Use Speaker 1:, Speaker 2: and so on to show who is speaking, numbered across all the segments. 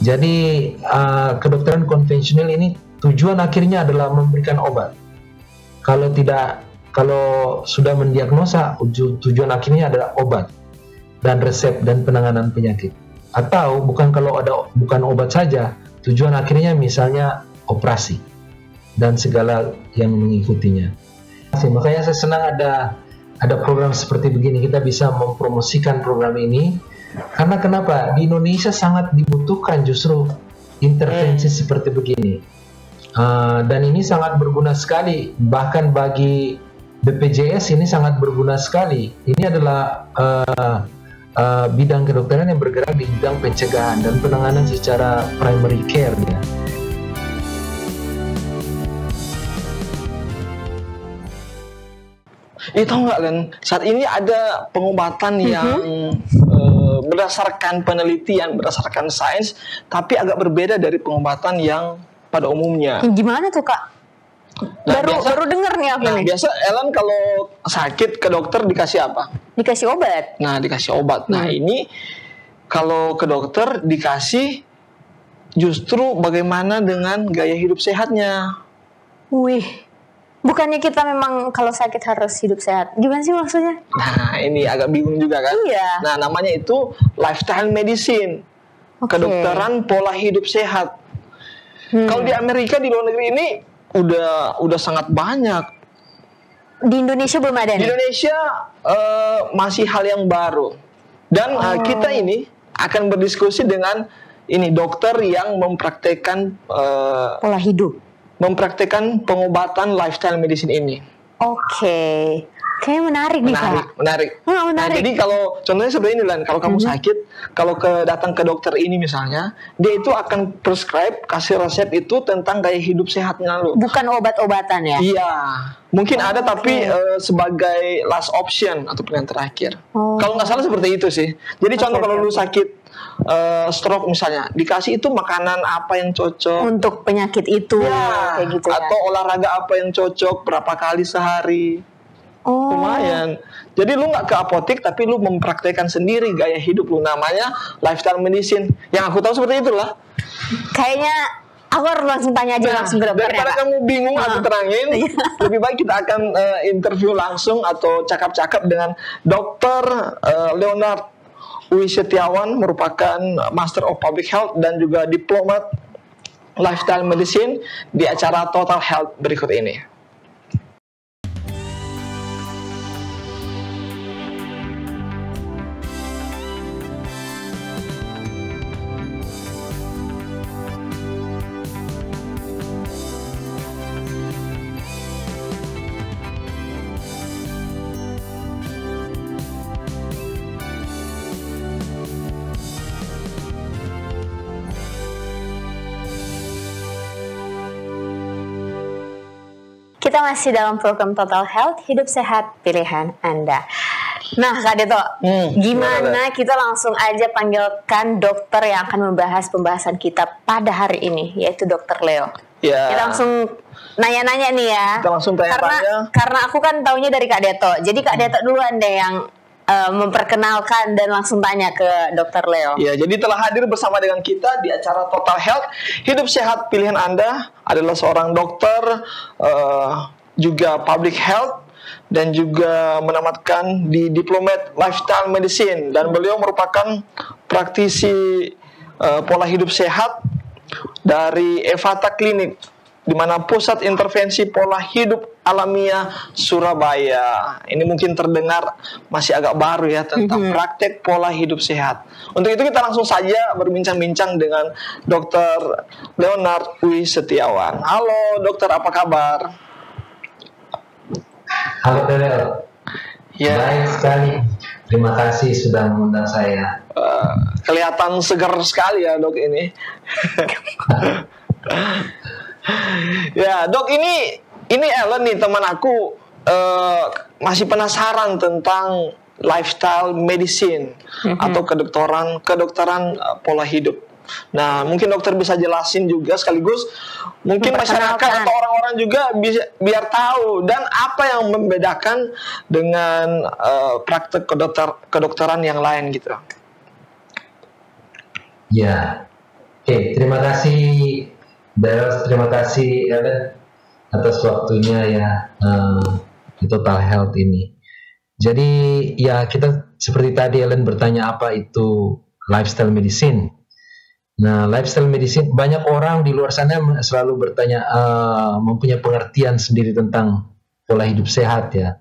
Speaker 1: Jadi kedokteran konvensional ini tujuan akhirnya adalah memberikan obat. Kalau sudah mendiagnosa, tujuan akhirnya adalah obat dan resep dan penanganan penyakit. Atau bukan obat saja, tujuan akhirnya misalnya operasi dan segala yang mengikutinya. Makanya saya senang ada program seperti begini, kita bisa mempromosikan program ini. Karena kenapa? Di Indonesia sangat dibutuhkan justru intervensi seperti begini. Dan ini sangat berguna sekali, bahkan bagi BPJS ini sangat berguna sekali. Ini adalah bidang kedokteran yang bergerak di bidang pencegahan dan penanganan secara primary care ya.
Speaker 2: Tahu nggak, Len? Saat ini ada pengobatan yang berdasarkan penelitian, berdasarkan sains, tapi agak berbeda dari pengobatan yang pada umumnya.
Speaker 3: Gimana tuh, Kak? Baru dengar nih apa nih?
Speaker 2: Biasa Ellen kalau sakit ke dokter dikasih apa?
Speaker 3: Dikasih obat.
Speaker 2: Nah, dikasih obat. Nah, ini kalau ke dokter dikasih justru bagaimana dengan gaya hidup sehatnya.
Speaker 3: Wih, bukannya kita memang kalau sakit harus hidup sehat? Gimana sih maksudnya?
Speaker 2: Nah, ini agak bingung juga kan?
Speaker 3: Iya.
Speaker 2: Nah, namanya itu lifestyle medicine. Kedokteran pola hidup sehat. Kalau di Amerika, di luar negeri ini udah sangat banyak.
Speaker 3: Di Indonesia belum ada nih?
Speaker 2: Di Indonesia masih hal yang baru. Dan kita ini akan berdiskusi dengan dokter yang mempraktekkan
Speaker 3: pola hidup,
Speaker 2: mempraktekkan pengobatan lifestyle medicine ini.
Speaker 3: Oke. Kayaknya menarik nih, Kak.
Speaker 2: Menarik. Nah, jadi kalau contohnya seperti ini, Lan, kalau kamu sakit, kalau datang ke dokter ini misalnya, dia itu akan prescribe, kasih resep itu tentang gaya hidup sehatnya lo.
Speaker 3: Bukan obat-obatan ya?
Speaker 2: Iya. Mungkin ada tapi sebagai last option atau pilihan terakhir. Kalau nggak salah seperti itu sih. Jadi contoh kalau lu sakit stroke misalnya, dikasih itu makanan apa yang cocok
Speaker 3: untuk penyakit itu, kayak gitu ya.
Speaker 2: Atau olahraga apa yang cocok, berapa kali sehari. Lumayan. Jadi lu nggak ke apotek tapi lu mempraktekkan sendiri gaya hidup lu, namanya lifestyle medicine. Yang aku tahu seperti itulah.
Speaker 3: Kayaknya aku harus langsung tanya aja langsung ke dokternya.
Speaker 2: Daripada kamu bingung aku terangin, lebih baik kita akan interview langsung atau cakap-cakap dengan Dr. Leonard Uwi Setiawan, merupakan Master of Public Health dan juga Diplomat Lifestyle Medicine di acara Total Health berikut ini.
Speaker 3: Kita masih dalam program Total Health, hidup sehat pilihan Anda. Nah, Kak Deto, gimana kita langsung aja panggilkan dokter yang akan membahas pembahasan kita pada hari ini, yaitu Dokter Leo.
Speaker 2: Ya.
Speaker 3: Kita langsung nanya-nanya nih ya.
Speaker 2: Kita langsung tanya-tanya.
Speaker 3: Karena aku kan taunya dari Kak Deto, jadi Kak Deto duluan deh yang memperkenalkan dan langsung tanya ke Dokter Leo.
Speaker 2: Ya, jadi telah hadir bersama dengan kita di acara Total Health, hidup sehat pilihan Anda, adalah seorang dokter, juga public health, dan juga menamatkan di Diplomat Lifestyle Medicine, dan beliau merupakan praktisi pola hidup sehat dari Evata Clinic, di mana pusat intervensi pola hidup alamiah Surabaya. Ini mungkin terdengar masih agak baru ya tentang praktek pola hidup sehat. Untuk itu kita langsung saja berbincang-bincang dengan Dr. Leonard Uwi Setiawan. Halo dokter, apa kabar?
Speaker 1: Halo Leo.
Speaker 2: Ya.
Speaker 1: Baik sekali. Terima kasih sudah mengundang saya.
Speaker 2: Kelihatan segar sekali ya dok ini. Ya dok, ini Ellen nih teman aku, masih penasaran tentang lifestyle medicine atau kedokteran pola hidup. Nah, mungkin dokter bisa jelasin juga sekaligus mungkin masyarakat atau orang-orang juga bisa biar tahu dan apa yang membedakan dengan praktek kedokteran yang lain gitu.
Speaker 1: Ya. Oke, terima kasih Daryl, terima kasih Ellen atas waktunya ya di Total Health ini. Jadi ya kita seperti tadi Ellen bertanya apa itu lifestyle medicine. Nah, lifestyle medicine, banyak orang di luar sana selalu bertanya, mempunyai pengertian sendiri tentang pola hidup sehat ya.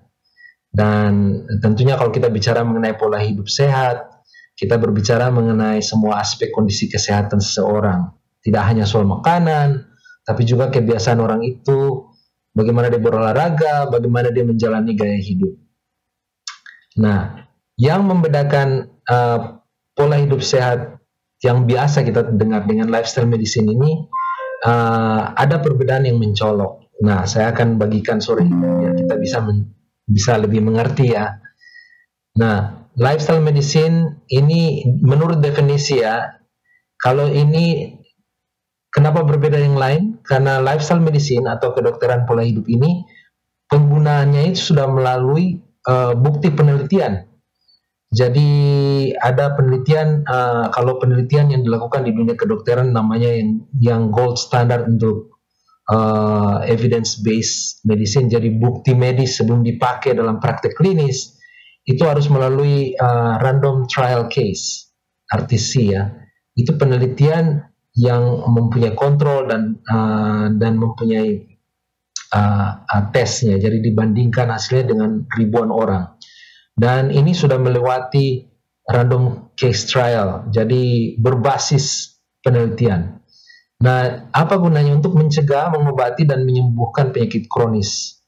Speaker 1: Dan tentunya kalau kita bicara mengenai pola hidup sehat, kita berbicara mengenai semua aspek kondisi kesehatan seseorang. Tidak hanya soal makanan, tapi juga kebiasaan orang itu, bagaimana dia berolahraga, bagaimana dia menjalani gaya hidup. Nah, yang membedakan pola hidup sehat yang biasa kita dengar dengan lifestyle medicine ini, ada perbedaan yang mencolok. Nah, saya akan bagikan sore ini biar kita bisa lebih mengerti ya. Nah, lifestyle medicine ini menurut definisi ya, kalau ini kenapa berbeda yang lain? Karena lifestyle medicine atau kedokteran pola hidup ini penggunaannya itu sudah melalui bukti penelitian. Jadi ada penelitian, kalau penelitian yang dilakukan di dunia kedokteran namanya yang gold standard untuk evidence based medicine. Jadi bukti medis sebelum dipakai dalam praktek klinis itu harus melalui random trial case, RTC ya. Itu penelitian yang mempunyai kontrol dan mempunyai tesnya. Jadi dibandingkan hasilnya dengan ribuan orang. Dan ini sudah melewati random case trial, jadi berbasis penelitian. Nah, apa gunanya? Untuk mencegah, mengobati, dan menyembuhkan penyakit kronis.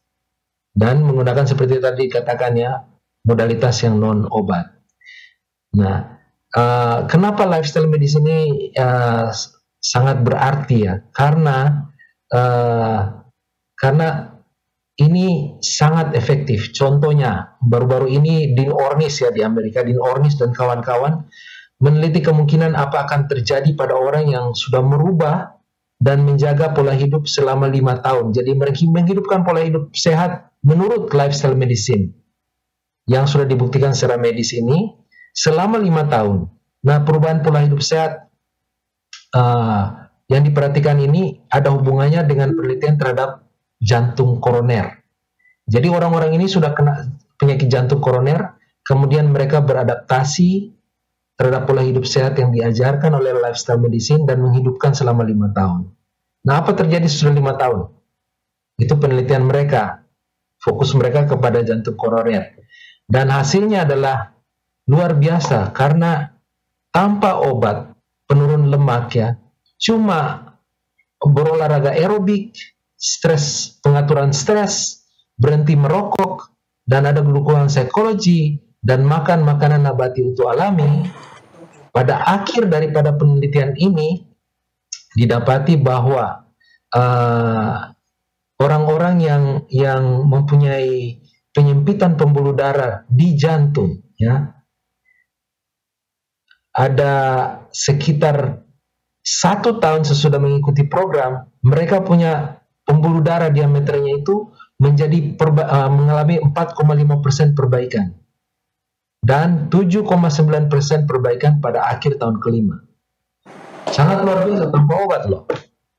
Speaker 1: Dan menggunakan seperti tadi katakannya, modalitas yang non-obat. Nah, kenapa lifestyle medicine ini sangat berarti ya? Karena ini sangat efektif. Contohnya, baru-baru ini Dean Ornish ya di Amerika, Dean Ornish dan kawan-kawan meneliti kemungkinan apa akan terjadi pada orang yang sudah merubah dan menjaga pola hidup selama 5 tahun. Jadi menghidupkan pola hidup sehat menurut lifestyle medicine yang sudah dibuktikan secara medis ini selama 5 tahun. Nah, perubahan pola hidup sehat yang diperhatikan ini ada hubungannya dengan penelitian terhadap jantung koroner. Jadi orang-orang ini sudah kena penyakit jantung koroner, kemudian mereka beradaptasi terhadap pola hidup sehat yang diajarkan oleh lifestyle medicine dan menghidupkan selama 5 tahun. Nah, apa terjadi setelah 5 tahun? Itu penelitian mereka, fokus mereka kepada jantung koroner. Dan hasilnya adalah luar biasa karena tanpa obat penurun lemak ya, cuma berolahraga aerobik, pengaturan stres, berhenti merokok, dan ada dukungan psikologi, dan makan makanan nabati utuh alami. Pada akhir daripada penelitian ini, didapati bahwa orang-orang yang mempunyai penyempitan pembuluh darah di jantung, ya, ada sekitar 1 tahun sesudah mengikuti program, mereka punya pembuluh darah diameternya itu mengalami 4,5% perbaikan dan 7,9% perbaikan pada akhir tahun kelima. Sangat luar biasa tanpa obat loh.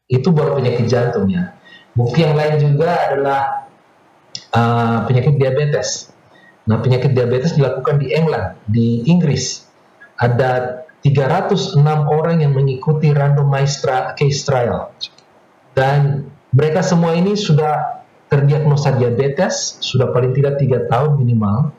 Speaker 1: Itu baru penyakit jantung ya. Bukti yang lain juga adalah penyakit diabetes. Nah, penyakit diabetes dilakukan di England, di Inggris. Ada 306 orang yang mengikuti randomized case trial. Dan mereka semua ini sudah terdiagnosa diabetes, sudah paling tidak 3 tahun minimal.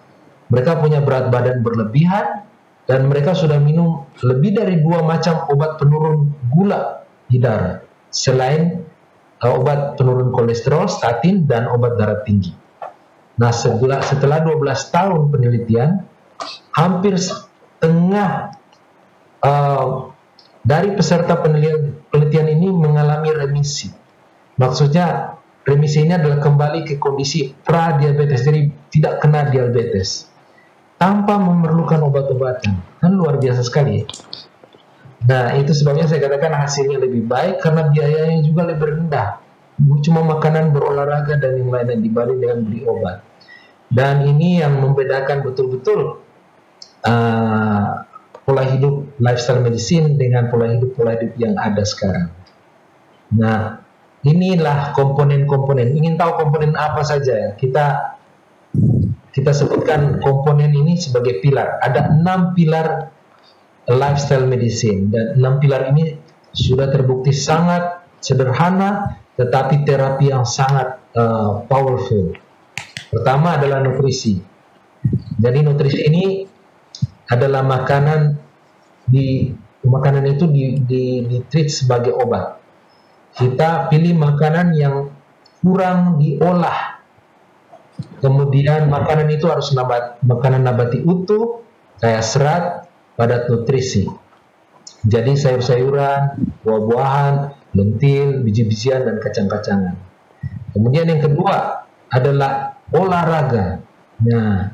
Speaker 1: Mereka punya berat badan berlebihan, dan mereka sudah minum lebih dari 2 macam obat penurun gula di darah, selain obat penurun kolesterol, statin, dan obat darah tinggi. Nah, setelah 12 tahun penelitian, hampir setengah dari peserta penelitian ini mengalami remisi. Maksudnya remisi ini adalah kembali ke kondisi pra-diabetes, jadi tidak kena diabetes tanpa memerlukan obat-obatan. Kan luar biasa sekali. Nah, itu sebabnya saya katakan hasilnya lebih baik karena biayanya juga lebih rendah. Cuma makanan, berolahraga, dan yang lainnya dibanding dengan beli obat. Dan ini yang membedakan betul-betul pola hidup lifestyle medicine dengan pola hidup yang ada sekarang. Nah, inilah komponen-komponen. Ingin tahu komponen apa saja ya? Kita sebutkan komponen ini sebagai pilar. Ada 6 pilar lifestyle medicine, dan 6 pilar ini sudah terbukti sangat sederhana, tetapi terapi yang sangat powerful. Pertama adalah nutrisi. Jadi nutrisi ini adalah makanan itu di treat sebagai obat. Kita pilih makanan yang kurang diolah. Kemudian makanan itu harus makanan nabati utuh, kaya serat, padat nutrisi. Jadi sayur-sayuran, buah-buahan, lentil, biji-bijian, dan kacang-kacangan. Kemudian yang kedua adalah olahraga. Nah,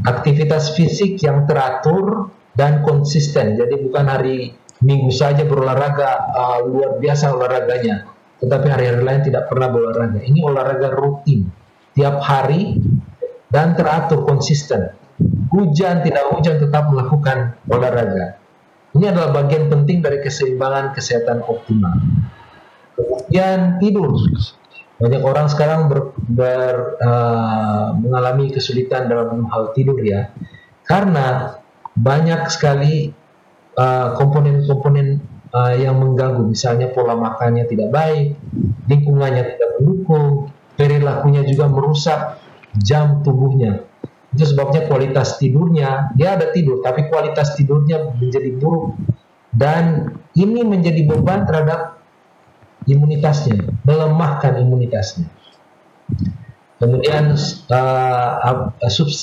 Speaker 1: aktivitas fisik yang teratur dan konsisten. Jadi bukan hari Minggu saja berolahraga, luar biasa olahraganya, tetapi hari-hari lain tidak pernah berolahraga. Ini olahraga rutin, tiap hari, dan teratur, konsisten. Hujan, tidak hujan, tetap melakukan olahraga. Ini adalah bagian penting dari keseimbangan kesehatan optimal. Kemudian tidur. Banyak orang sekarang mengalami kesulitan dalam hal tidur ya, karena banyak sekali komponen-komponen yang mengganggu. Misalnya pola makannya tidak baik, lingkungannya tidak mendukung, perilakunya juga merusak jam tubuhnya. Itu sebabnya kualitas tidurnya, dia ada tidur, tapi kualitas tidurnya menjadi buruk, dan ini menjadi beban terhadap imunitasnya, melemahkan imunitasnya. Kemudian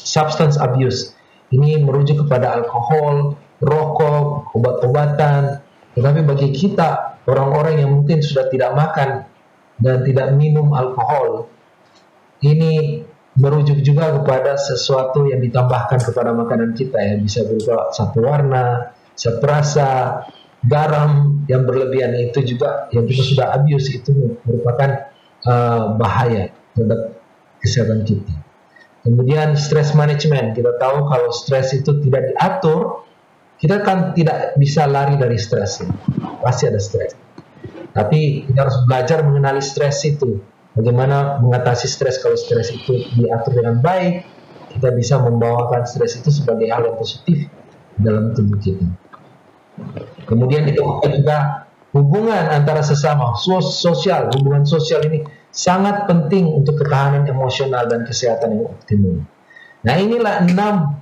Speaker 1: substance abuse, ini merujuk kepada alkohol, rokok, obat-obatan. Tetapi bagi kita, orang-orang yang mungkin sudah tidak makan dan tidak minum alkohol, ini merujuk juga kepada sesuatu yang ditambahkan kepada makanan kita ya, bisa berupa satu warna, seperasa, garam yang berlebihan. Itu juga yang kita sudah abuse, itu merupakan bahaya terhadap kesehatan kita. Kemudian stress management, kita tahu kalau stres itu tidak diatur, kita kan tidak bisa lari dari stres ya. Pasti ada stres. Tapi kita harus belajar mengenali stres itu. Bagaimana mengatasi stres. Kalau stres itu diatur dengan baik, kita bisa membawakan stres itu sebagai hal yang positif dalam tubuh kita. Kemudian ditemukan juga hubungan antara sesama, sosial. Hubungan sosial ini sangat penting untuk ketahanan emosional dan kesehatan yang optimum. Nah, inilah 6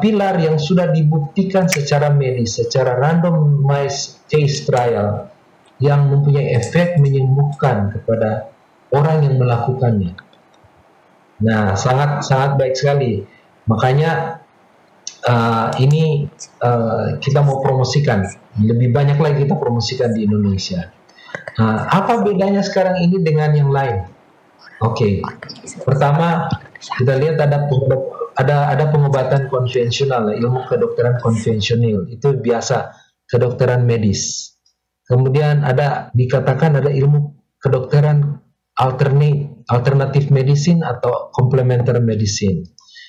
Speaker 1: pilar yang sudah dibuktikan secara medis, secara randomized case trial, yang mempunyai efek menyembuhkan kepada orang yang melakukannya. Nah, sangat baik sekali. Makanya ini kita mau promosikan, lebih banyak lagi kita promosikan di Indonesia. Apa bedanya sekarang ini dengan yang lain? Oke. Pertama, kita lihat ada pengobatan konvensional, ilmu kedokteran konvensional, itu biasa kedokteran medis. Kemudian dikatakan ada ilmu kedokteran alternatif medicine atau complementary medicine.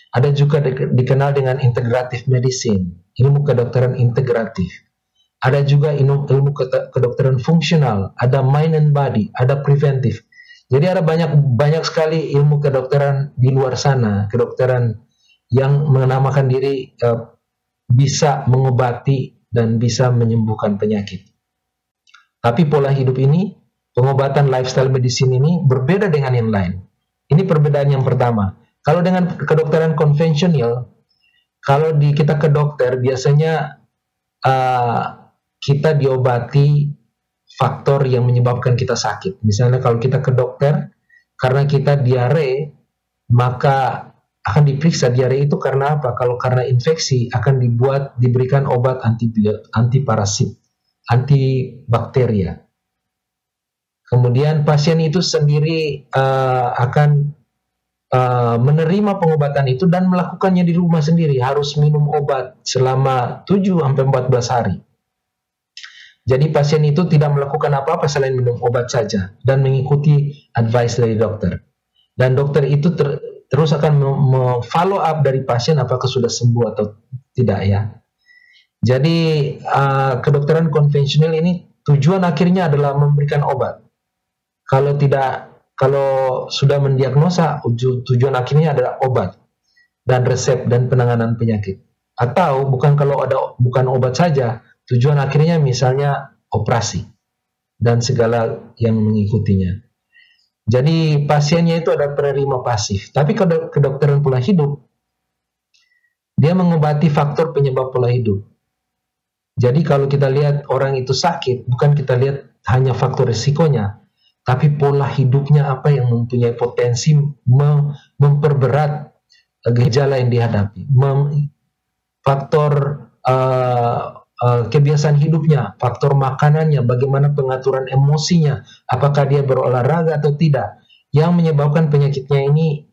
Speaker 1: Ada juga dikenal dengan integrative medicine, ilmu kedokteran integratif. Ada juga ilmu kedokteran fungsional, ada mind and body, ada preventif. Jadi ada banyak sekali ilmu kedokteran di luar sana, kedokteran yang menamakan diri bisa mengobati dan bisa menyembuhkan penyakit. Tapi pola hidup ini, pengobatan lifestyle medicine ini berbeda dengan yang lain. Ini perbedaan yang pertama. Kalau dengan kedokteran konvensional, kalau kita ke dokter, biasanya kita diobati faktor yang menyebabkan kita sakit. Misalnya kalau kita ke dokter, karena kita diare, maka akan diperiksa diare itu karena apa. Kalau karena infeksi, akan diberikan obat antiparasit, antibakteria. Kemudian pasien itu sendiri akan menerima pengobatan itu dan melakukannya di rumah sendiri. Harus minum obat selama 7-14 hari. Jadi pasien itu tidak melakukan apa-apa selain minum obat saja dan mengikuti advice dari dokter. Dan dokter itu terus akan follow up dari pasien apakah sudah sembuh atau tidak ya. Jadi kedokteran konvensional ini tujuan akhirnya adalah memberikan obat. Kalau sudah mendiagnosa, tujuan akhirnya adalah obat dan resep dan penanganan penyakit. Atau bukan obat saja, tujuan akhirnya misalnya operasi dan segala yang mengikutinya. Jadi pasiennya itu ada penerima pasif. Tapi kedokteran pola hidup, dia mengobati faktor penyebab pola hidup. Jadi kalau kita lihat orang itu sakit, bukan kita lihat hanya faktor risikonya, tapi pola hidupnya apa yang mempunyai potensi memperberat gejala yang dihadapi. Faktor kebiasaan hidupnya, faktor makanannya, bagaimana pengaturan emosinya, apakah dia berolahraga atau tidak, yang menyebabkan penyakitnya ini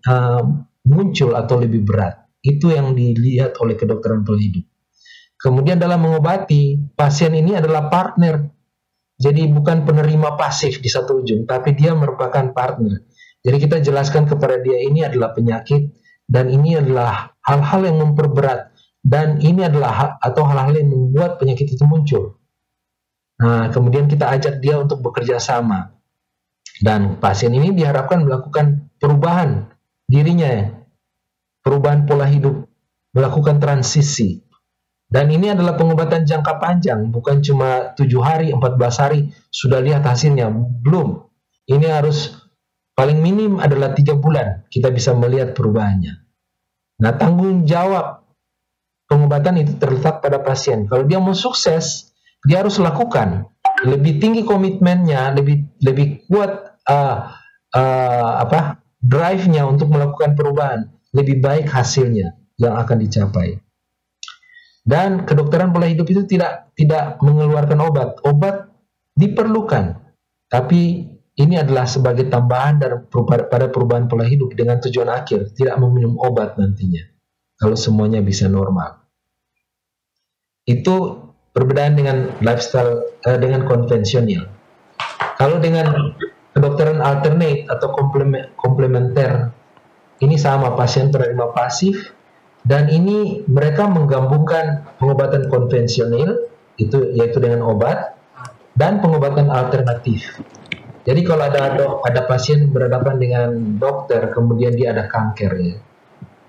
Speaker 1: muncul atau lebih berat. Itu yang dilihat oleh kedokteran pola hidup. Kemudian dalam mengobati, pasien ini adalah partner. Jadi bukan penerima pasif di satu ujung, tapi dia merupakan partner. Jadi kita jelaskan kepada dia ini adalah penyakit, dan ini adalah hal-hal yang memperberat, dan ini adalah hal-hal yang membuat penyakit itu muncul. Nah, kemudian kita ajak dia untuk bekerja sama. Dan pasien ini diharapkan melakukan perubahan dirinya, perubahan pola hidup, melakukan transisi. Dan ini adalah pengobatan jangka panjang, bukan cuma 7 hari, 14 hari, sudah lihat hasilnya. Belum. Ini harus paling minim adalah 3 bulan, kita bisa melihat perubahannya. Nah, tanggung jawab pengobatan itu terletak pada pasien. Kalau dia mau sukses, dia harus lakukan. Lebih tinggi komitmennya, lebih kuat drive-nya untuk melakukan perubahan, lebih baik hasilnya yang akan dicapai. Dan kedokteran pola hidup itu tidak mengeluarkan obat. Obat diperlukan, tapi ini adalah sebagai tambahan pada perubahan pola hidup dengan tujuan akhir, tidak meminum obat nantinya. Kalau semuanya bisa normal. Itu perbedaan dengan lifestyle dengan konvensional. Kalau dengan kedokteran alternate atau komplementer, ini sama, pasien penerima pasif, dan ini mereka menggabungkan pengobatan konvensional yaitu dengan obat dan pengobatan alternatif. Jadi kalau ada pasien berhadapan dengan dokter, kemudian dia ada kanker, ya.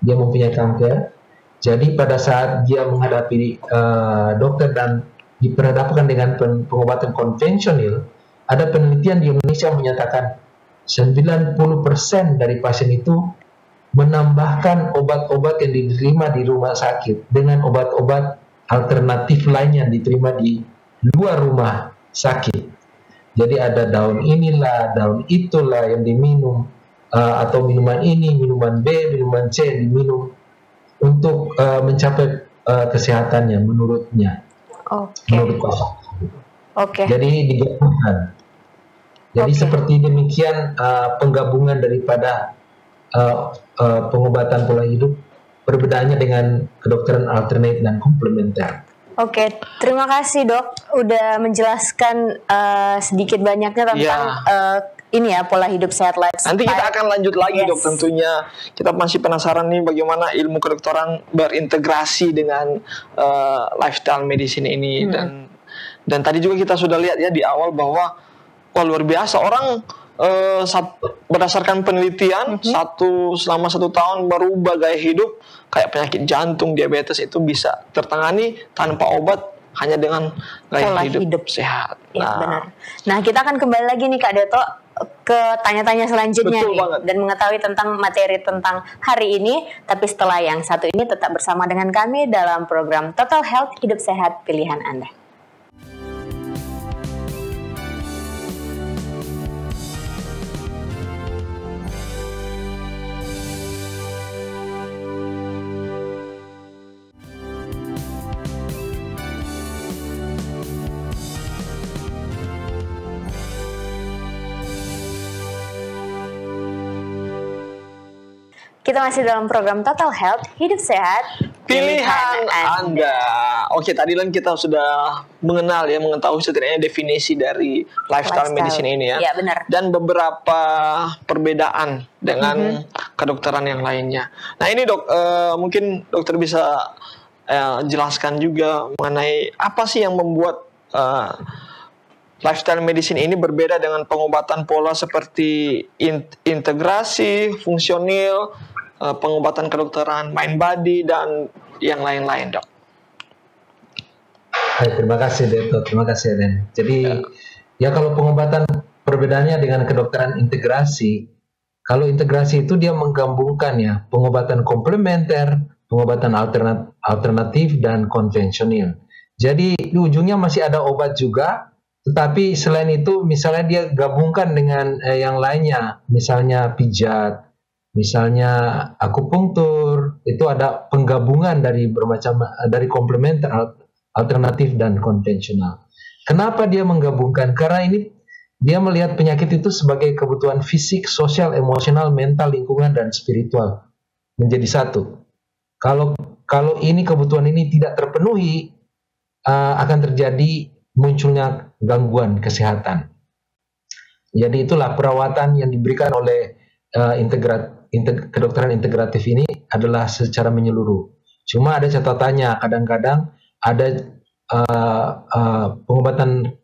Speaker 1: Dia mempunyai kanker. Jadi pada saat dia menghadapi dokter dan diperhadapkan dengan pengobatan konvensional, ada penelitian di Indonesia menyatakan 90% dari pasien itu menambahkan obat-obat yang diterima di rumah sakit dengan obat-obat alternatif lainnya yang diterima di luar rumah sakit. Jadi ada daun inilah, daun itulah yang diminum, atau minuman ini, minuman B, minuman C yang diminum untuk mencapai kesehatannya menurutnya. Menurut pasien. Jadi digabungkan. Jadi seperti demikian penggabungan daripada pengobatan pola hidup, perbedaannya dengan kedokteran alternate dan komplementer.
Speaker 3: Terima kasih dok, udah menjelaskan sedikit banyaknya tentang ini ya, pola hidup sehat lifestyle.
Speaker 2: Nanti kita akan lanjut lagi dok, tentunya kita masih penasaran nih bagaimana ilmu kedokteran berintegrasi dengan lifestyle medicine ini. Dan tadi juga kita sudah lihat ya di awal bahwa luar biasa orang berdasarkan penelitian selama 1 tahun berubah gaya hidup, kayak penyakit jantung, diabetes itu bisa tertangani tanpa obat, hanya dengan gaya hidup sehat.
Speaker 3: Benar. Nah, kita akan kembali lagi nih Kak Deto ke tanya-tanya selanjutnya nih, dan mengetahui tentang materi tentang hari ini. Tapi setelah yang satu ini, tetap bersama dengan kami dalam program Total Health, Hidup Sehat Pilihan Anda. Kita masih dalam program Total Health, Hidup Sehat
Speaker 2: Pilihan Anda. Tadi kan kita sudah mengetahui setidaknya definisi dari lifestyle medicine ini ya.
Speaker 3: Benar.
Speaker 2: Dan beberapa perbedaan dengan kedokteran yang lainnya. Nah ini dok, mungkin dokter bisa jelaskan juga mengenai apa sih yang membuat lifestyle medicine ini berbeda dengan pengobatan pola seperti integrasi, fungsional, pengobatan kedokteran mind body, dan yang lain-lain, Dok.
Speaker 1: Hai, terima kasih Deto, terima kasih Eden. Jadi ya kalau pengobatan perbedaannya dengan kedokteran integrasi, kalau integrasi itu dia menggabungkan ya pengobatan komplementer, pengobatan alternatif dan konvensional. Jadi di ujungnya masih ada obat juga. Tetapi selain itu misalnya dia gabungkan dengan yang lainnya, misalnya pijat, misalnya akupunktur, itu ada penggabungan dari komplementer, alternatif dan konvensional. Kenapa dia menggabungkan? Karena ini dia melihat penyakit itu sebagai kebutuhan fisik, sosial, emosional, mental, lingkungan dan spiritual menjadi satu. Kalau ini kebutuhan ini tidak terpenuhi, akan terjadi munculnya gangguan kesehatan. Jadi itulah perawatan yang diberikan oleh kedokteran integratif ini adalah secara menyeluruh. Cuma ada catatannya, kadang-kadang ada pengobatan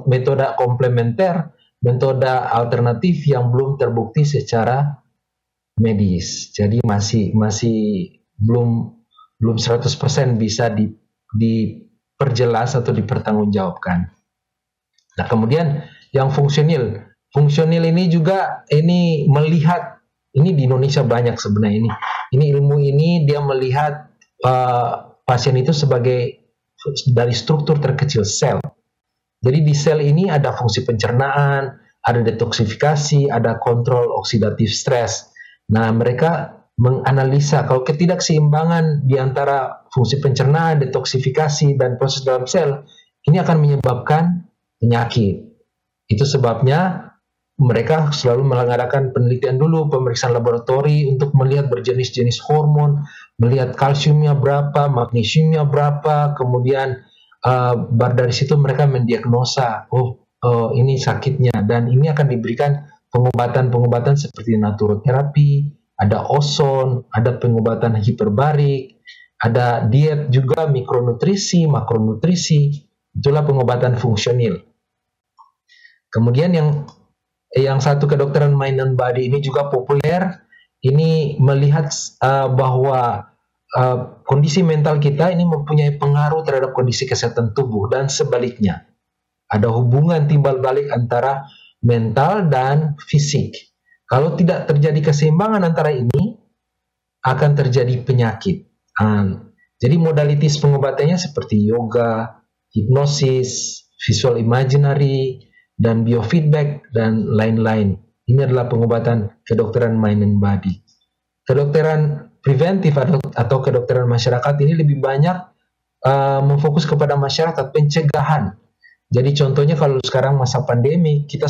Speaker 1: metode komplementer, metode alternatif yang belum terbukti secara medis. Jadi masih belum 100% bisa diperjelas atau dipertanggungjawabkan. Nah, kemudian yang fungsional ini juga melihat, ini di Indonesia banyak sebenarnya ini ilmu ini dia melihat pasien itu sebagai dari struktur terkecil sel. Jadi di sel ini ada fungsi pencernaan, ada detoksifikasi, ada kontrol oksidatif stres. Nah, mereka menganalisa kalau ketidakseimbangan di antara fungsi pencernaan, detoksifikasi, dan proses dalam sel, ini akan menyebabkan penyakit. Itu sebabnya mereka selalu mengadakan penelitian dulu, pemeriksaan laboratori untuk melihat berjenis-jenis hormon, melihat kalsiumnya berapa, magnesiumnya berapa, kemudian dari situ mereka mendiagnosa, ini sakitnya, dan ini akan diberikan pengobatan seperti naturoterapi, ada ozon, ada pengobatan hiperbarik, ada diet juga, mikronutrisi, makronutrisi, itulah pengobatan fungsional. Kemudian yang satu kedokteran mind and body ini juga populer, ini melihat bahwa kondisi mental kita ini mempunyai pengaruh terhadap kondisi kesehatan tubuh dan sebaliknya. Ada hubungan timbal balik antara mental dan fisik. Kalau tidak terjadi keseimbangan antara ini, akan terjadi penyakit. Jadi modalitas pengobatannya seperti yoga, hipnosis, visual imaginary, dan biofeedback, dan lain-lain. Ini adalah pengobatan kedokteran mind and body. Kedokteran preventif atau kedokteran masyarakat ini lebih banyak memfokus kepada masyarakat, pencegahan. Jadi contohnya kalau sekarang masa pandemi, kita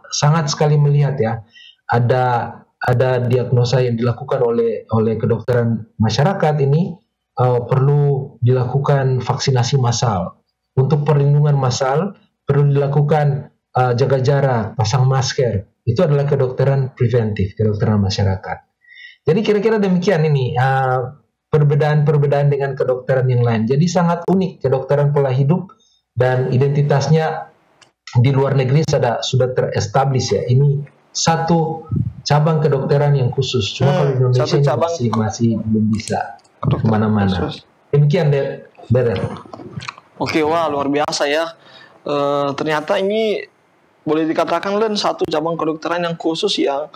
Speaker 1: sangat sekali melihat ya, ada diagnosa yang dilakukan oleh kedokteran masyarakat ini, perlu dilakukan vaksinasi massal. Untuk perlindungan massal perlu dilakukan jaga jarak, pasang masker. Itu adalah kedokteran preventif, kedokteran masyarakat. Jadi kira-kira demikian ini perbedaan-perbedaan dengan kedokteran yang lain. Jadi sangat unik kedokteran pola hidup, dan identitasnya di luar negeri sudah terestablish ya. Ini satu cabang kedokteran yang khusus. Cuma kalau di Indonesia ini masih belum bisa kemana-mana. Demikian Darren.
Speaker 2: Oke, wah luar biasa ya. Ternyata ini boleh dikatakan satu cabang kedokteran yang khusus yang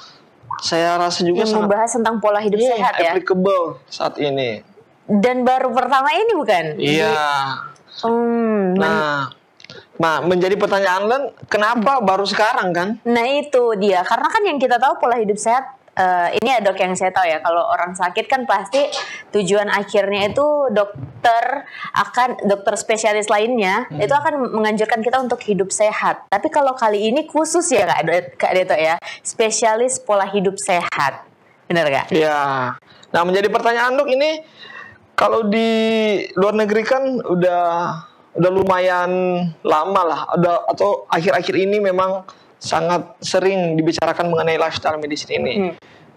Speaker 2: saya rasa juga
Speaker 3: yang membahas tentang pola hidup sehat ya.
Speaker 2: Applicable saat ini.
Speaker 3: Dan baru pertama ini bukan?
Speaker 2: Iya. Nah, menjadi pertanyaan Len, kenapa baru sekarang kan?
Speaker 3: Nah itu dia, karena kan yang kita tahu pola hidup sehat, ini ya dok yang saya tahu ya, kalau orang sakit kan pasti tujuan akhirnya itu dokter spesialis lainnya itu akan menganjurkan kita untuk hidup sehat. Tapi kalau kali ini khusus ya Kak Deto ya, spesialis pola hidup sehat, benar gak?
Speaker 2: Ya. Nah menjadi pertanyaan dok ini, kalau di luar negeri kan udah lumayan lama lah, atau akhir-akhir ini memang sangat sering dibicarakan mengenai lifestyle medicine ini.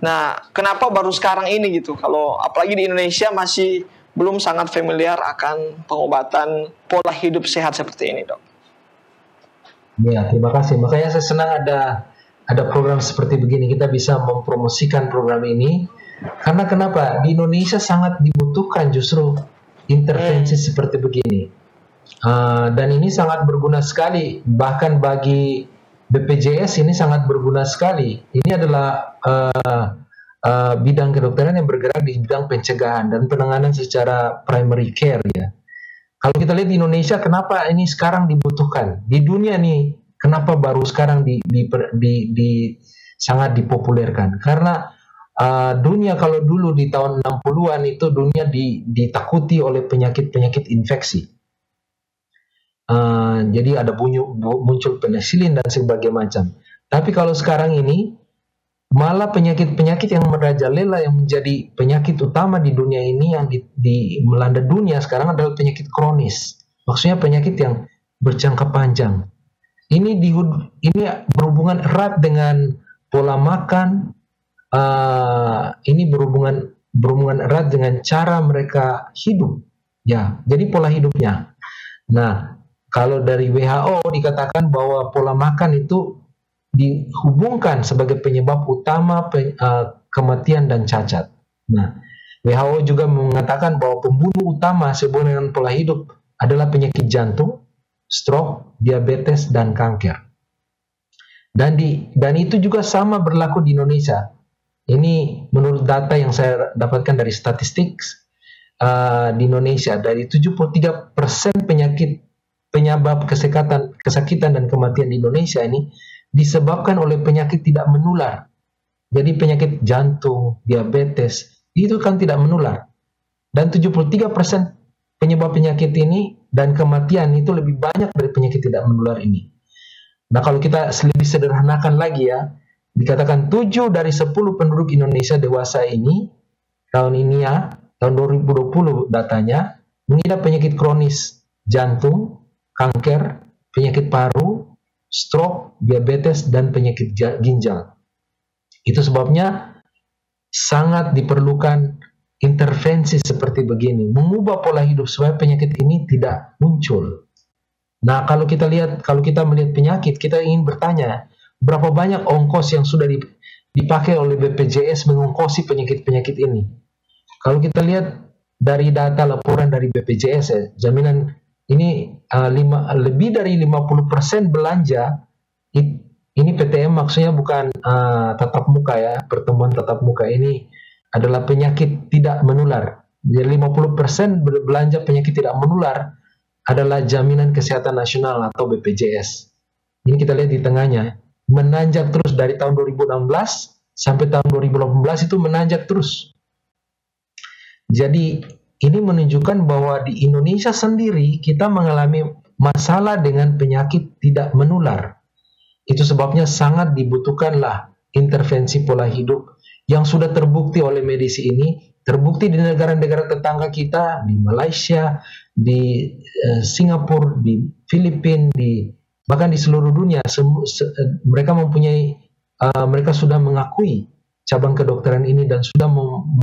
Speaker 2: Nah, kenapa baru sekarang ini gitu? Kalau apalagi di Indonesia masih belum sangat familiar akan pengobatan pola hidup sehat seperti ini, Dok.
Speaker 1: Ya, terima kasih. Makanya saya senang ada program seperti begini. Kita bisa mempromosikan program ini. Karena kenapa? Di Indonesia sangat dibutuhkan justru intervensi seperti begini. Dan ini sangat berguna sekali. Bahkan bagi BPJS ini sangat berguna sekali. Ini adalah bidang kedokteran yang bergerak di bidang pencegahan dan penanganan secara primary care, ya. Kalau kita lihat di Indonesia, kenapa ini sekarang dibutuhkan? Di dunia nih, kenapa baru sekarang sangat dipopulerkan? Karena dunia kalau dulu di tahun 60-an itu dunia ditakuti oleh penyakit-penyakit infeksi. Jadi ada muncul penicillin dan sebagainya macam. Tapi kalau sekarang ini, malah penyakit-penyakit yang merajalela yang menjadi penyakit utama di dunia ini yang melanda dunia sekarang adalah penyakit kronis. Maksudnya penyakit yang berjangka panjang. Ini berhubungan erat dengan pola makan. Ini berhubungan erat dengan cara mereka hidup. Ya, jadi pola hidupnya. Nah, kalau dari WHO dikatakan bahwa pola makan itu dihubungkan sebagai penyebab utama kematian dan cacat. Nah, WHO juga mengatakan bahwa pembunuh utama sehubungan dengan pola hidup adalah penyakit jantung, stroke, diabetes, dan kanker. Dan itu juga sama berlaku di Indonesia. Ini menurut data yang saya dapatkan dari statistik di Indonesia, dari 73% penyebab kesakitan dan kematian di Indonesia ini disebabkan oleh penyakit tidak menular. Jadi penyakit jantung, diabetes, itu kan tidak menular. Dan 73% penyebab penyakit ini dan kematian itu lebih banyak dari penyakit tidak menular ini. Nah, kalau kita lebih sederhanakan lagi ya, dikatakan 7 dari 10 penduduk Indonesia dewasa ini, tahun 2020 datanya, mengidap penyakit kronis, jantung, kanker, penyakit paru, stroke, diabetes, dan penyakit ginjal. Itu sebabnya sangat diperlukan intervensi seperti begini, mengubah pola hidup supaya penyakit ini tidak muncul. Nah, kalau kita melihat penyakit, kita ingin bertanya, berapa banyak ongkos yang sudah dipakai oleh BPJS mengongkosi penyakit-penyakit ini? Kalau kita lihat dari data laporan dari BPJS, jaminan ini lebih dari 50% belanja ini PTM, maksudnya bukan tatap muka ya, pertemuan tatap muka, ini adalah penyakit tidak menular. Jadi 50% belanja penyakit tidak menular adalah jaminan kesehatan nasional atau BPJS. Ini kita lihat di tengahnya, menanjak terus dari tahun 2016 sampai tahun 2018 itu menanjak terus. Jadi ini menunjukkan bahwa di Indonesia sendiri kita mengalami masalah dengan penyakit tidak menular. Itu sebabnya sangat dibutuhkanlah intervensi pola hidup yang sudah terbukti oleh medis ini, terbukti di negara-negara tetangga kita, di Malaysia, di Singapura, di Filipina, bahkan di seluruh dunia. Mereka sudah mengakui cabang kedokteran ini dan sudah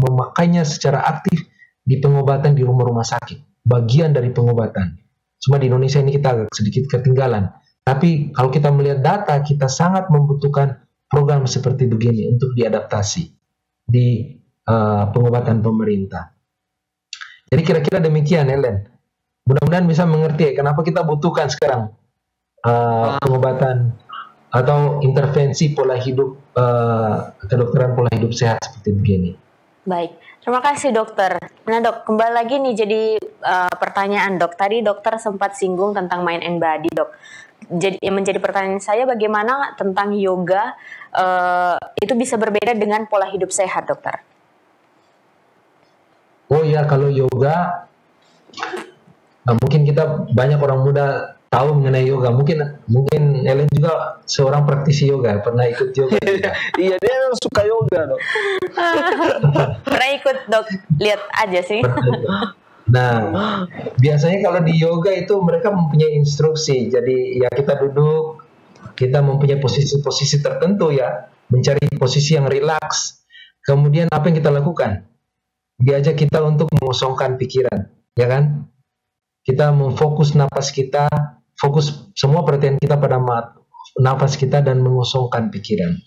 Speaker 1: memakainya secara aktif di pengobatan di rumah-rumah sakit, bagian dari pengobatan. Cuma di Indonesia ini kita agak sedikit ketinggalan. Tapi kalau kita melihat data, kita sangat membutuhkan program seperti begini untuk diadaptasi di pengobatan pemerintah. Jadi kira-kira demikian, Helen. Mudah-mudahan bisa mengerti kenapa kita butuhkan sekarang pengobatan atau intervensi pola hidup, kedokteran pola hidup sehat seperti begini.
Speaker 3: Baik, terima kasih dokter. Nah dok, kembali lagi nih jadi pertanyaan dok. Tadi dokter sempat singgung tentang mind and body dok. Jadi yang menjadi pertanyaan saya, bagaimana tentang yoga itu bisa berbeda dengan pola hidup sehat dokter?
Speaker 1: Oh ya, kalau yoga, mungkin kita banyak orang muda tahu mengenai yoga. Mungkin Ellen juga seorang praktisi yoga, pernah ikut yoga.
Speaker 2: Iya, dia memang suka yoga dok.
Speaker 3: Pernah ikut dok, lihat aja sih.
Speaker 1: Nah, biasanya kalau di yoga itu mereka mempunyai instruksi. Jadi ya kita duduk, kita mempunyai posisi-posisi tertentu ya, mencari posisi yang rilaks. Kemudian apa yang kita lakukan? diajak kita untuk mengosongkan pikiran, ya kan? Kita memfokus napas kita, fokus semua perhatian kita pada napas kita dan mengosongkan pikiran.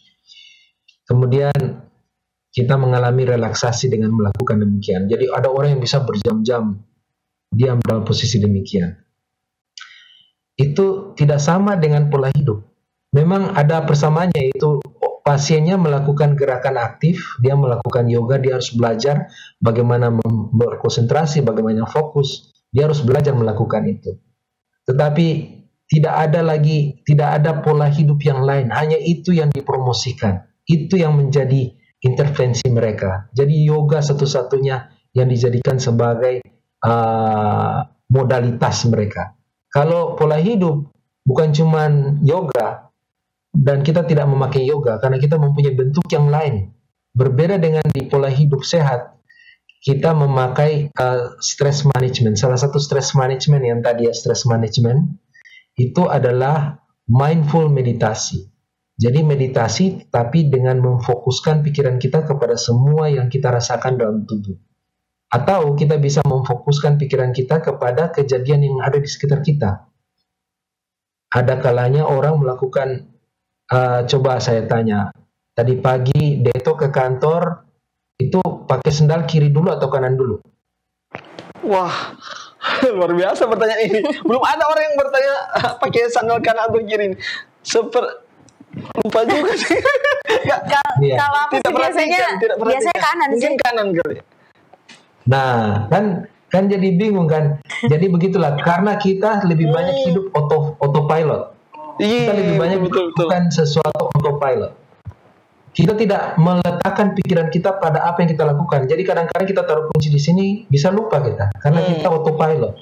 Speaker 1: Kemudian kita mengalami relaksasi dengan melakukan demikian. Jadi ada orang yang bisa berjam-jam diam dalam posisi demikian. Itu tidak sama dengan pola hidup. Memang ada persamaannya, yaitu pasiennya melakukan gerakan aktif, dia melakukan yoga, dia harus belajar bagaimana berkonsentrasi, bagaimana fokus, dia harus belajar melakukan itu. Tetapi tidak ada pola hidup yang lain, hanya itu yang dipromosikan, itu yang menjadi intervensi mereka. Jadi yoga satu-satunya yang dijadikan sebagai modalitas mereka. Kalau pola hidup bukan cuma yoga, dan kita tidak memakai yoga karena kita mempunyai bentuk yang lain. Berbeda dengan di pola hidup sehat, kita memakai stress management. Salah satu stress management yang tadi stress management itu adalah mindful meditasi. Jadi meditasi tapi dengan memfokuskan pikiran kita kepada semua yang kita rasakan dalam tubuh. Atau kita bisa memfokuskan pikiran kita kepada kejadian yang ada di sekitar kita. Ada kalanya orang melakukan, coba saya tanya, tadi pagi Deto ke kantor, itu pakai sendal kiri dulu atau kanan dulu?
Speaker 2: Wah, luar biasa pertanyaan ini. Belum ada orang yang bertanya pakai sandal kanan atau kiri. Lupa juga sih.
Speaker 3: Kalau aku sih biasanya kanan sih.
Speaker 2: Mungkin kanan kali.
Speaker 1: Nah, kan jadi bingung kan. Jadi begitulah, karena kita lebih banyak hidup autopilot. Kita lebih banyak melakukan sesuatu autopilot. Kita tidak meletakkan pikiran kita pada apa yang kita lakukan. Jadi kadang-kadang kita taruh kunci di sini, bisa lupa kita karena kita autopilot.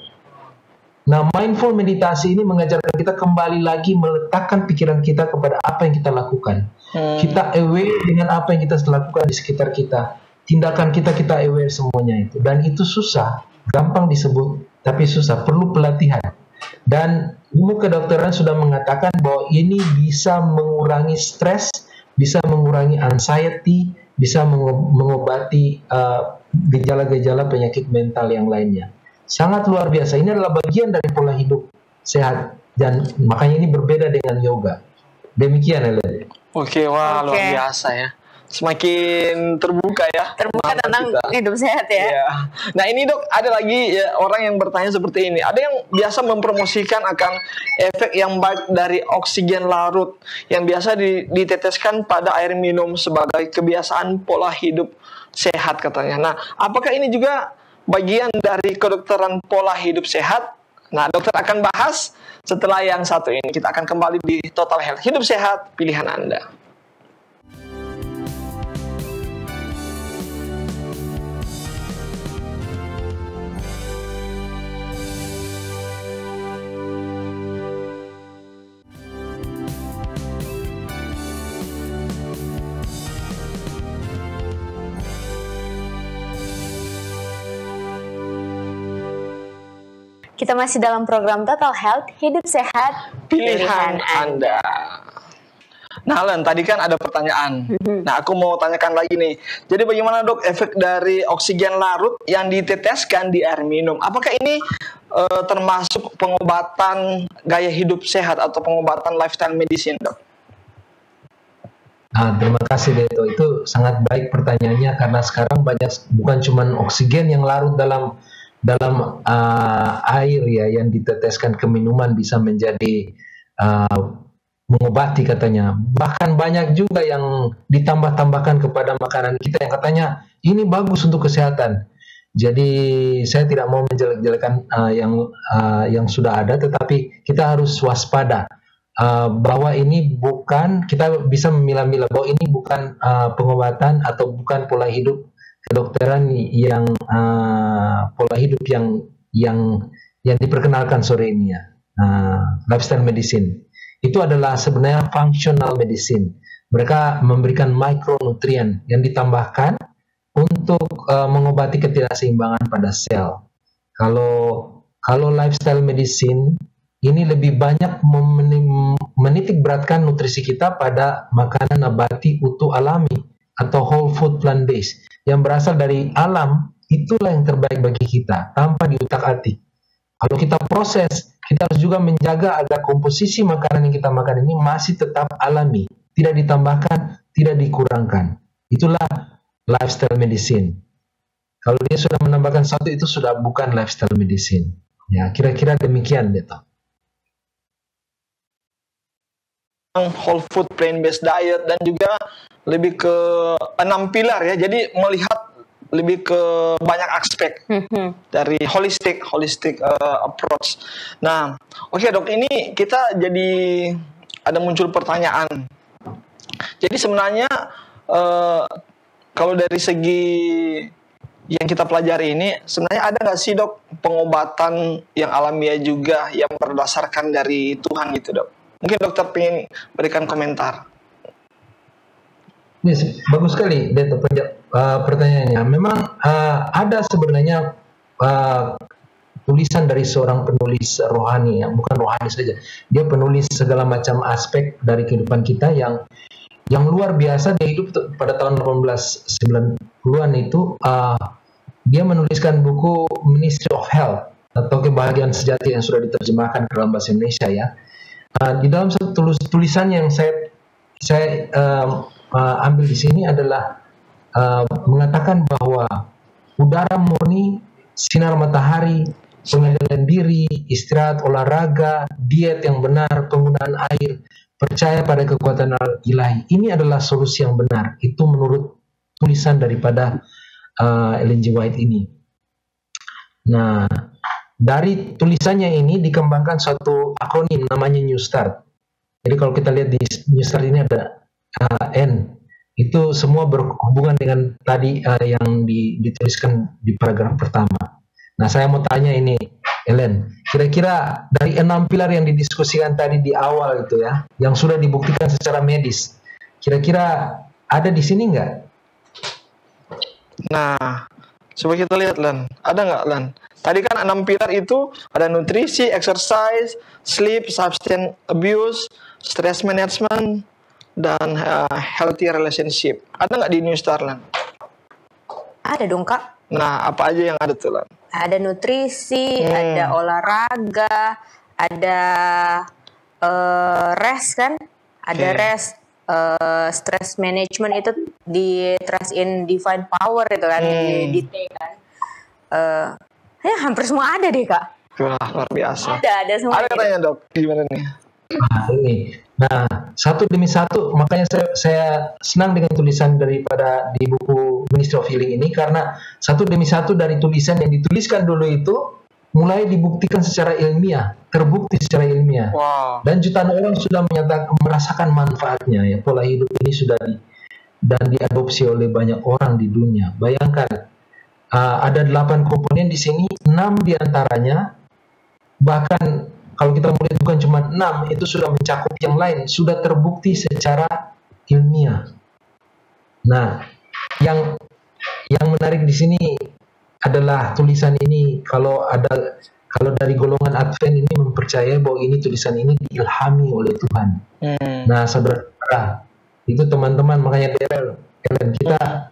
Speaker 1: Nah, mindful meditasi ini mengajarkan kita kembali lagi meletakkan pikiran kita kepada apa yang kita lakukan. Kita aware dengan apa yang kita lakukan di sekitar kita. Tindakan kita aware semuanya itu. Dan itu susah, gampang disebut, tapi susah, perlu pelatihan. Dan ilmu kedokteran sudah mengatakan bahwa ini bisa mengurangi stres, bisa mengurangi anxiety, bisa mengobati gejala-gejala penyakit mental yang lainnya. Sangat luar biasa. Ini adalah bagian dari pola hidup sehat, dan makanya ini berbeda dengan yoga. Demikian, Elena.
Speaker 2: Oke, wah, luar biasa ya. Semakin terbuka ya.
Speaker 3: Terbuka tentang hidup sehat ya.
Speaker 2: Iya. Nah ini dok, ada lagi ya, orang yang bertanya seperti ini. Ada yang biasa mempromosikan akan efek yang baik dari oksigen larut yang biasa diteteskan pada air minum sebagai kebiasaan pola hidup sehat katanya. Nah, apakah ini juga bagian dari kedokteran pola hidup sehat? Nah, dokter akan bahas setelah yang satu ini. Kita akan kembali di Total Health. Hidup sehat, pilihan Anda.
Speaker 3: Kita masih dalam program Total Health, hidup sehat,
Speaker 2: pilihan Anda. Nah, Len, tadi kan ada pertanyaan. Nah, aku mau tanyakan lagi nih. Jadi bagaimana dok efek dari oksigen larut yang diteteskan di air minum? Apakah ini termasuk pengobatan gaya hidup sehat atau pengobatan lifestyle medicine, dok?
Speaker 1: Terima kasih Deto, itu sangat baik pertanyaannya, karena sekarang banyak, bukan cuma oksigen yang larut dalam air ya, yang diteteskan ke minuman bisa menjadi mengobati katanya. Bahkan banyak juga yang ditambah-tambahkan kepada makanan kita yang katanya ini bagus untuk kesehatan. Jadi saya tidak mau menjelek-jelekan yang sudah ada, tetapi kita harus waspada bahwa ini bukan, kita bisa memilah-milah bahwa ini bukan pengobatan atau bukan pola hidup kedokteran yang pola hidup yang diperkenalkan sore ini ya. Lifestyle medicine itu adalah sebenarnya functional medicine. Mereka memberikan mikronutrien yang ditambahkan untuk mengobati ketidakseimbangan pada sel. Kalau lifestyle medicine ini lebih banyak menitik beratkan nutrisi kita pada makanan nabati utuh alami atau whole food plant based yang berasal dari alam, itulah yang terbaik bagi kita tanpa diutak-atik. Kalau kita proses, kita harus juga menjaga agar komposisi makanan yang kita makan ini masih tetap alami, tidak ditambahkan, tidak dikurangkan. Itulah lifestyle medicine. Kalau dia sudah menambahkan satu, itu sudah bukan lifestyle medicine. Ya, kira-kira demikian, Beto.
Speaker 2: Whole food plant-based diet dan juga lebih ke 6 pilar ya. Jadi melihat lebih ke banyak aspek dari holistic approach. Nah, oke dok, ini kita jadi ada muncul pertanyaan. Jadi sebenarnya kalau dari segi yang kita pelajari ini, sebenarnya ada nggak sih dok pengobatan yang alamiah juga yang berdasarkan dari Tuhan gitu dok? Mungkin dokter ingin berikan komentar.
Speaker 1: Yes, bagus sekali pertanyaannya. Memang ada sebenarnya tulisan dari seorang penulis rohani, ya, bukan rohani saja. Dia penulis segala macam aspek dari kehidupan kita yang luar biasa. Dia hidup pada tahun 1890-an itu. Dia menuliskan buku Ministry of Health atau Kebahagiaan Sejati yang sudah diterjemahkan ke dalam bahasa Indonesia ya. Di dalam satu tulisan yang saya ambil di sini adalah mengatakan bahwa udara murni, sinar matahari, pengendalian diri, istirahat, olahraga, diet yang benar, penggunaan air, percaya pada kekuatan ilahi. Ini adalah solusi yang benar. Itu menurut tulisan daripada Ellen G. White ini. Nah, dari tulisannya ini dikembangkan suatu akronim namanya New Start. Jadi kalau kita lihat di New Start ini ada N. Itu semua berhubungan dengan tadi yang dituliskan di paragraf pertama. Nah, saya mau tanya ini, Ellen, kira-kira dari 6 pilar yang didiskusikan tadi di awal itu ya, yang sudah dibuktikan secara medis, kira-kira ada di sini nggak?
Speaker 2: Nah, coba kita lihat, Len. Ada nggak, Len? Tadi kan 6 pilar itu ada nutrisi, exercise, sleep, substance abuse, stress management, dan healthy relationship. Ada nggak di New Start, Len?
Speaker 3: Ada dong, Kak.
Speaker 2: Nah, apa aja yang ada tuh, Len?
Speaker 3: Ada nutrisi, ada olahraga, ada rest kan? Ada rest. Stress management itu di Trust in Divine Power itu kan, di T kan. Ya hampir semua ada deh, Kak.
Speaker 2: Wah, luar biasa.
Speaker 3: Ada semua.
Speaker 2: Ada katanya, Dok. Gimana nih?
Speaker 1: Nah, satu demi satu, makanya saya senang dengan tulisan daripada di buku Ministry of Healing ini, karena satu demi satu dari tulisan yang dituliskan dulu itu mulai dibuktikan secara ilmiah, terbukti secara ilmiah.
Speaker 2: Wow.
Speaker 1: Dan jutaan orang sudah merasakan manfaatnya ya. Pola hidup ini sudah dan diadopsi oleh banyak orang di dunia. Bayangkan, ada 8 komponen di sini, 6 diantaranya, bahkan kalau kita melihat bukan cuma 6, itu sudah mencakup yang lain, sudah terbukti secara ilmiah. Nah, yang menarik di sini adalah tulisan ini, kalau dari golongan Advent ini mempercayai bahwa ini tulisan ini diilhami oleh Tuhan. Nah, saudara, itu teman-teman, makanya Ellen, kita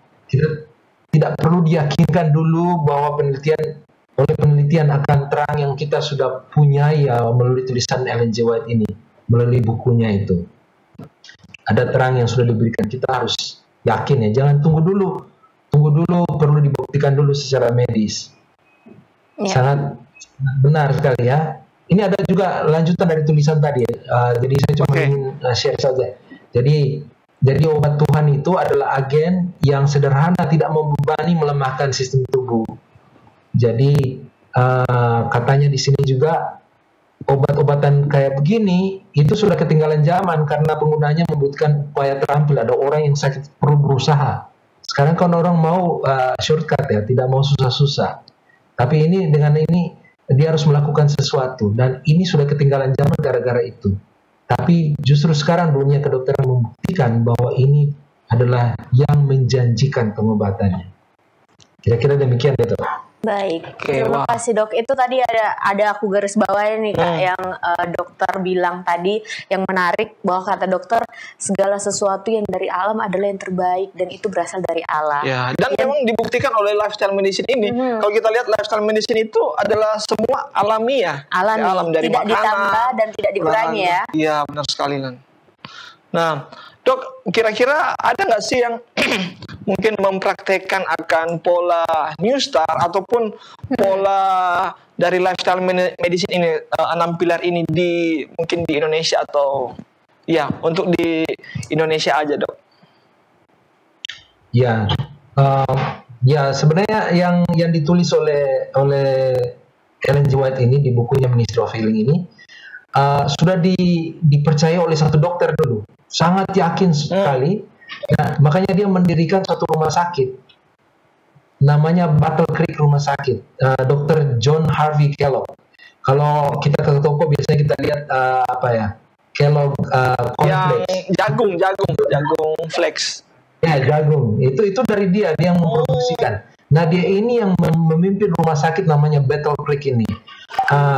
Speaker 1: tidak perlu diyakinkan dulu bahwa penelitian akan terang yang kita sudah punya ya melalui tulisan Ellen G. White ini, melalui bukunya itu. Ada terang yang sudah diberikan, kita harus yakin ya, jangan tunggu dulu, perlu dibuktikan dulu secara medis. Ya. Sangat benar sekali ya. Ini ada juga lanjutan dari tulisan tadi ya. Jadi saya cuma ingin share saja. Jadi obat Tuhan itu adalah agen yang sederhana, tidak membebani, melemahkan sistem tubuh. Jadi katanya di sini juga obat-obatan kayak begini itu sudah ketinggalan zaman karena penggunanya membutuhkan upaya terampil. Ada orang yang sakit perlu berusaha. Sekarang kan orang mau shortcut ya, tidak mau susah-susah. Tapi dengan ini dia harus melakukan sesuatu, dan ini sudah ketinggalan zaman gara-gara itu. Tapi justru sekarang dunia kedokteran membuktikan bahwa ini adalah yang menjanjikan pengobatannya. Kira-kira demikian ya, Dok.
Speaker 3: Baik,
Speaker 2: Oke,
Speaker 3: terima
Speaker 2: wah.
Speaker 3: kasih dok. Itu tadi ada aku garis bawahi nih kak, yang dokter bilang tadi yang menarik bahwa kata dokter segala sesuatu yang dari alam adalah yang terbaik dan itu berasal dari alam.
Speaker 2: Ya, dan memang dibuktikan oleh lifestyle medicine ini. Kalau kita lihat lifestyle medicine itu adalah semua alamiah.
Speaker 3: Alami,
Speaker 2: Alam dari
Speaker 3: tidak
Speaker 2: makanan,
Speaker 3: ditambah dan tidak dikurangi ya.
Speaker 2: Iya, benar sekali Nan. Nah, dok, kira-kira ada nggak sih yang mungkin mempraktekkan akan pola New Star ataupun pola dari lifestyle medicine ini, 6 pilar ini mungkin di Indonesia atau ya untuk di Indonesia aja dok?
Speaker 1: Ya, ya sebenarnya yang ditulis oleh Ellen G. White ini di bukunya Ministry of Healing ini sudah dipercaya oleh satu dokter dulu, sangat yakin sekali. Nah, makanya dia mendirikan satu rumah sakit, namanya Battle Creek Rumah Sakit, Dr. John Harvey Kellogg. Kalau kita ke toko biasanya kita lihat Kellogg
Speaker 2: yang
Speaker 1: cornflakes.
Speaker 2: jagung flex.
Speaker 1: Ya, jagung. Itu dari dia yang memproduksikan. Nah, dia ini yang memimpin rumah sakit namanya Battle Creek ini.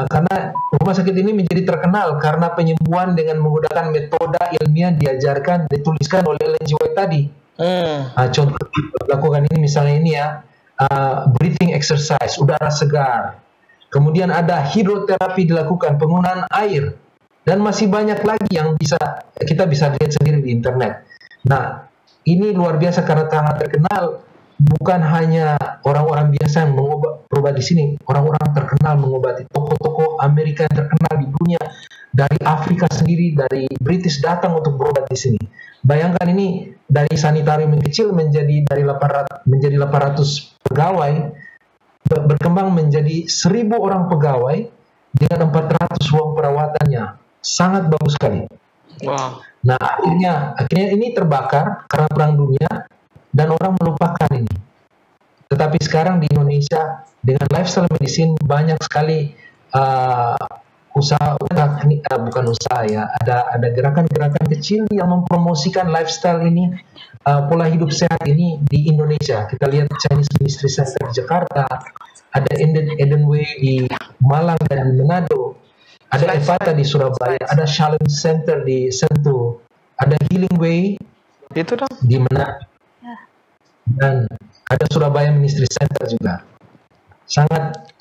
Speaker 1: Karena rumah sakit ini menjadi terkenal karena penyembuhan dengan menggunakan metode ilmiah dituliskan oleh Ellen G. White tadi. Contoh lakukan ini misalnya ini ya, breathing exercise, udara segar. Kemudian ada hidroterapi dilakukan, penggunaan air, dan masih banyak lagi yang kita bisa lihat sendiri di internet. Nah, ini luar biasa karena sangat terkenal. Bukan hanya orang-orang biasa yang berobat di sini, orang-orang terkenal mengobati, tokoh-tokoh Amerika yang terkenal di dunia, dari Afrika sendiri, dari British datang untuk berobat di sini. Bayangkan ini dari sanitarium yang kecil menjadi 800 pegawai, berkembang menjadi 1.000 orang pegawai dengan 400 ruang perawatannya. Sangat bagus sekali.
Speaker 2: Wow.
Speaker 1: Nah, akhirnya ini terbakar karena perang dunia dan orang melupakan ini. Tetapi sekarang di Indonesia dengan lifestyle medicine banyak sekali bukan usaha ya, ada gerakan-gerakan kecil yang mempromosikan lifestyle ini, pola hidup sehat ini di Indonesia. Kita lihat Chinese Ministry Center di Jakarta, ada Eden Way di Malang dan di Manado, ada Evata di Surabaya, ada Shalom Center di Sentul, ada Healing Way
Speaker 2: itu dong
Speaker 1: di Manado, dan ada Surabaya Ministry Center juga.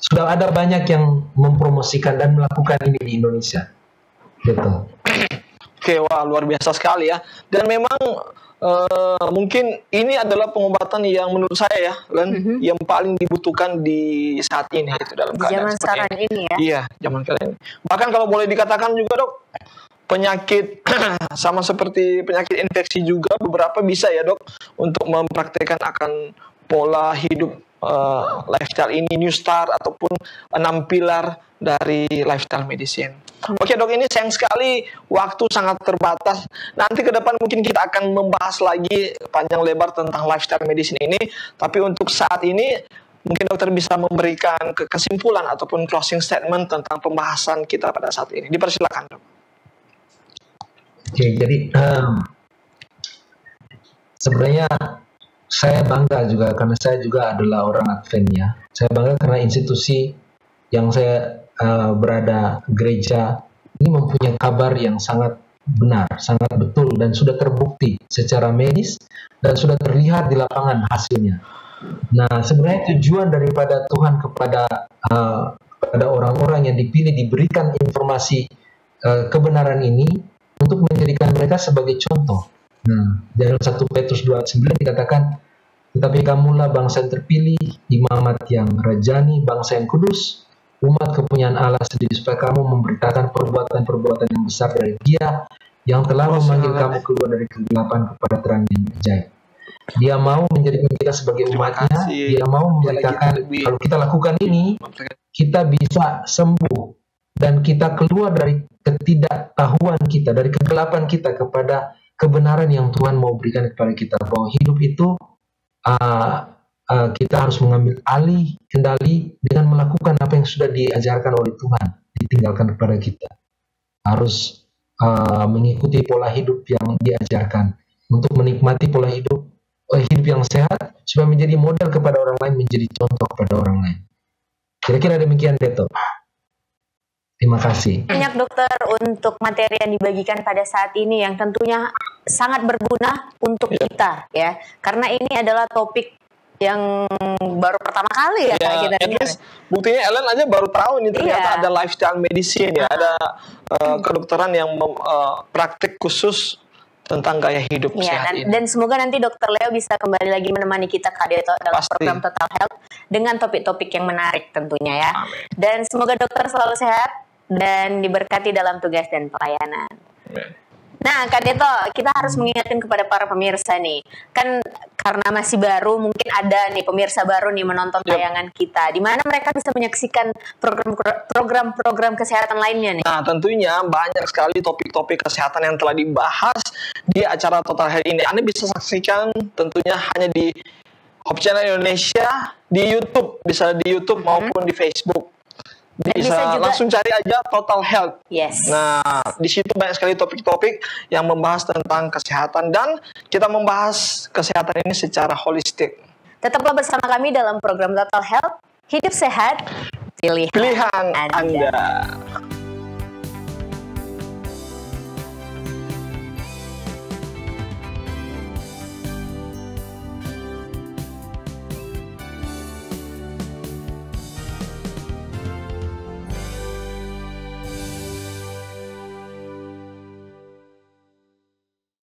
Speaker 1: Sudah ada banyak yang mempromosikan dan melakukan ini di Indonesia. Gitu.
Speaker 2: Oke, wah luar biasa sekali ya. Dan memang mungkin ini adalah pengobatan yang menurut saya ya, Len, yang paling dibutuhkan di saat ini itu dalam keadaan
Speaker 3: zaman sekarang ini ya.
Speaker 2: Iya, zaman sekarang ini. Bahkan kalau boleh dikatakan juga dok, penyakit sama seperti penyakit infeksi juga beberapa bisa ya dok untuk mempraktekkan akan pola hidup lifestyle ini, New Star ataupun 6 pilar dari lifestyle medicine. Oke dok, ini sayang sekali waktu sangat terbatas. Nanti ke depan mungkin kita akan membahas lagi panjang lebar tentang lifestyle medicine ini. Tapi untuk saat ini mungkin dokter bisa memberikan kesimpulan ataupun closing statement tentang pembahasan kita pada saat ini. Dipersilakan dok.
Speaker 1: Oke, jadi sebenarnya saya bangga juga karena saya juga adalah orang Advent ya. Saya bangga karena institusi yang saya berada, gereja ini mempunyai kabar yang sangat benar, sangat betul dan sudah terbukti secara medis dan sudah terlihat di lapangan hasilnya. Nah, sebenarnya tujuan daripada Tuhan kepada orang-orang yang dipilih diberikan informasi kebenaran ini untuk menjadikan mereka sebagai contoh. Nah, dalam 1 Petrus 2:9 dikatakan, tetapi kamulah bangsa yang terpilih, imamat yang rajani, bangsa yang kudus, umat kepunyaan Allah sendiri, supaya kamu memberitakan perbuatan-perbuatan yang besar dari Dia yang telah memanggil kamu keluar dari kegelapan kepada terang yang ajaib. Dia mau menjadikan kita sebagai umatnya. Dia mau memberitakan kalau kita lakukan ini, kita bisa sembuh dan kita keluar dari ketidaktahuan kita, dari kegelapan kita kepada kebenaran yang Tuhan mau berikan kepada kita, bahwa hidup itu kita harus mengambil alih kendali dengan melakukan apa yang sudah diajarkan oleh Tuhan, ditinggalkan kepada kita. Harus mengikuti pola hidup yang diajarkan untuk menikmati pola hidup yang sehat supaya menjadi model kepada orang lain, menjadi contoh kepada orang lain. Kira-kira demikian, Deto. Terima kasih.
Speaker 3: Banyak dokter untuk materi yang dibagikan pada saat ini yang tentunya sangat berguna untuk kita ya. Karena ini adalah topik yang baru pertama kali ya kita dengar.
Speaker 2: Buktinya Ellen aja baru tahu nih ternyata ada lifestyle medicine ya, ada kedokteran yang praktik khusus tentang gaya hidup sehat ini.
Speaker 3: Dan semoga nanti Dokter Leo bisa kembali lagi menemani kita Kak Deto dalam program Total Health dengan topik-topik yang menarik tentunya ya.
Speaker 2: Amin.
Speaker 3: Dan semoga dokter selalu sehat dan diberkati dalam tugas dan pelayanan.
Speaker 2: Amin.
Speaker 3: Nah, Kak Deto, kita harus mengingatkan kepada para pemirsa nih. Kan karena masih baru, mungkin ada nih pemirsa baru nih menonton tayangan kita. Di mana mereka bisa menyaksikan program-program kesehatan lainnya nih.
Speaker 2: Nah, tentunya banyak sekali topik-topik kesehatan yang telah dibahas di acara Total Health ini. Anda bisa saksikan tentunya hanya di Hope Channel Indonesia, di YouTube. Bisa di YouTube maupun di Facebook. Bisa juga langsung cari aja Total Health.
Speaker 3: Yes.
Speaker 2: Nah, di situ banyak sekali topik-topik yang membahas tentang kesehatan dan kita membahas kesehatan ini secara holistik.
Speaker 3: Tetaplah bersama kami dalam program Total Health. Hidup sehat, pilihan
Speaker 2: Anda.